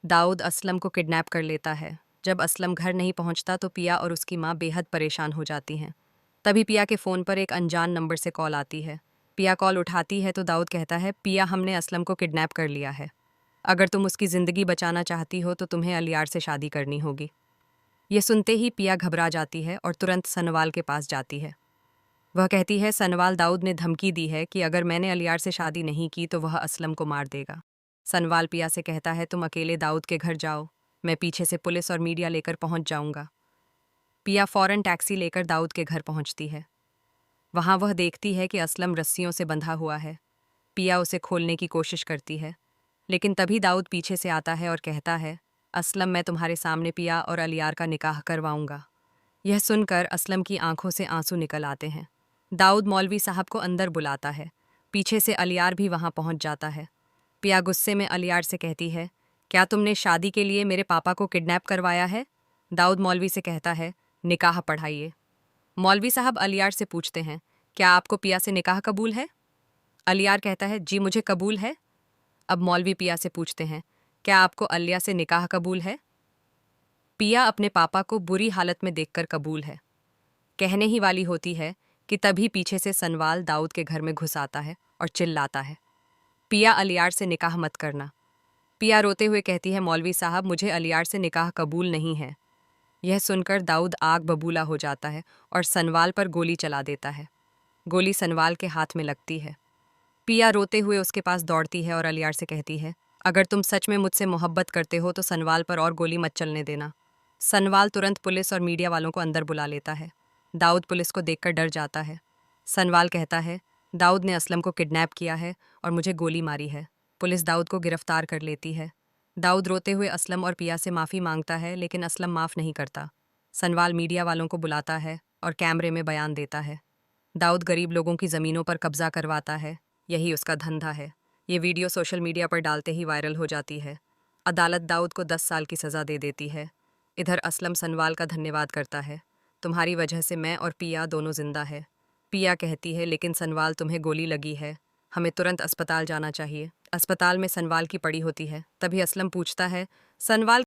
दाऊद असलम को किडनैप कर लेता है। जब असलम घर नहीं पहुंचता तो पिया और उसकी माँ बेहद परेशान हो जाती हैं। तभी पिया के फ़ोन पर एक अनजान नंबर से कॉल आती है। पिया कॉल उठाती है तो दाऊद कहता है, पिया, हमने असलम को किडनैप कर लिया है। अगर तुम उसकी ज़िंदगी बचाना चाहती हो तो तुम्हें अलियार से शादी करनी होगी। ये सुनते ही पिया घबरा जाती है और तुरंत सनवाल के पास जाती है। वह कहती है, सनवाल, दाऊद ने धमकी दी है कि अगर मैंने अलियार से शादी नहीं की तो वह असलम को मार देगा। सनवाल पिया से कहता है, तुम अकेले दाऊद के घर जाओ, मैं पीछे से पुलिस और मीडिया लेकर पहुंच जाऊंगा। पिया फौरन टैक्सी लेकर दाऊद के घर पहुंचती है। वहां वह देखती है कि असलम रस्सियों से बंधा हुआ है। पिया उसे खोलने की कोशिश करती है, लेकिन तभी दाऊद पीछे से आता है और कहता है, असलम, मैं तुम्हारे सामने पिया और अलियार का निकाह करवाऊंगा। यह सुनकर असलम की आंखों से आंसू निकल आते हैं। दाऊद मौलवी साहब को अंदर बुलाता है। पीछे से अलियार भी वहां पहुंच जाता है। पिया गुस्से में अलियार से कहती है, क्या तुमने शादी के लिए मेरे पापा को किडनैप करवाया है? दाऊद मौलवी से कहता है, निकाह पढ़ाइए। मौलवी साहब अलियार से पूछते हैं, क्या आपको पिया से निकाह कबूल है? अलियार कहता है, जी मुझे कबूल है। अब मौलवी पिया से पूछते हैं, क्या आपको अलिया से निकाह कबूल है? पिया अपने पापा को बुरी हालत में देखकर कबूल है कहने ही वाली होती है कि तभी पीछे से सनवाल दाऊद के घर में घुस आता है और चिल्लाता है, पिया, अलियार से निकाह मत करना। पिया रोते हुए कहती है, मौलवी साहब, मुझे अलियार से निकाह कबूल नहीं है। यह सुनकर दाऊद आग बबूला हो जाता है और सनवाल पर गोली चला देता है। गोली सनवाल के हाथ में लगती है। पिया रोते हुए उसके पास दौड़ती है और अलियार से कहती है, अगर तुम सच में मुझसे मोहब्बत करते हो तो सनवाल पर और गोली मत चलने देना। सनवाल तुरंत पुलिस और मीडिया वालों को अंदर बुला लेता है। दाऊद पुलिस को देखकर डर जाता है। सनवाल कहता है, दाऊद ने असलम को किडनैप किया है और मुझे गोली मारी है। पुलिस दाऊद को गिरफ्तार कर लेती है। दाऊद रोते हुए असलम और पिया से माफ़ी मांगता है, लेकिन असलम माफ़ नहीं करता। सनवाल मीडिया वालों को बुलाता है और कैमरे में बयान देता है। दाऊद गरीब लोगों की ज़मीनों पर कब्जा करवाता है, यही उसका धंधा है। ये वीडियो सोशल मीडिया पर डालते ही वायरल हो जाती है। अदालत दाऊद को 10 साल की सज़ा दे देती है। इधर असलम सनवाल का धन्यवाद करता है, तुम्हारी वजह से मैं और पिया दोनों जिंदा है। पिया कहती है, लेकिन सनवाल, तुम्हें गोली लगी है, हमें तुरंत अस्पताल जाना चाहिए। अस्पताल में सनवाल की पड़ी होती है। तभी असलम पूछता है, सनवाल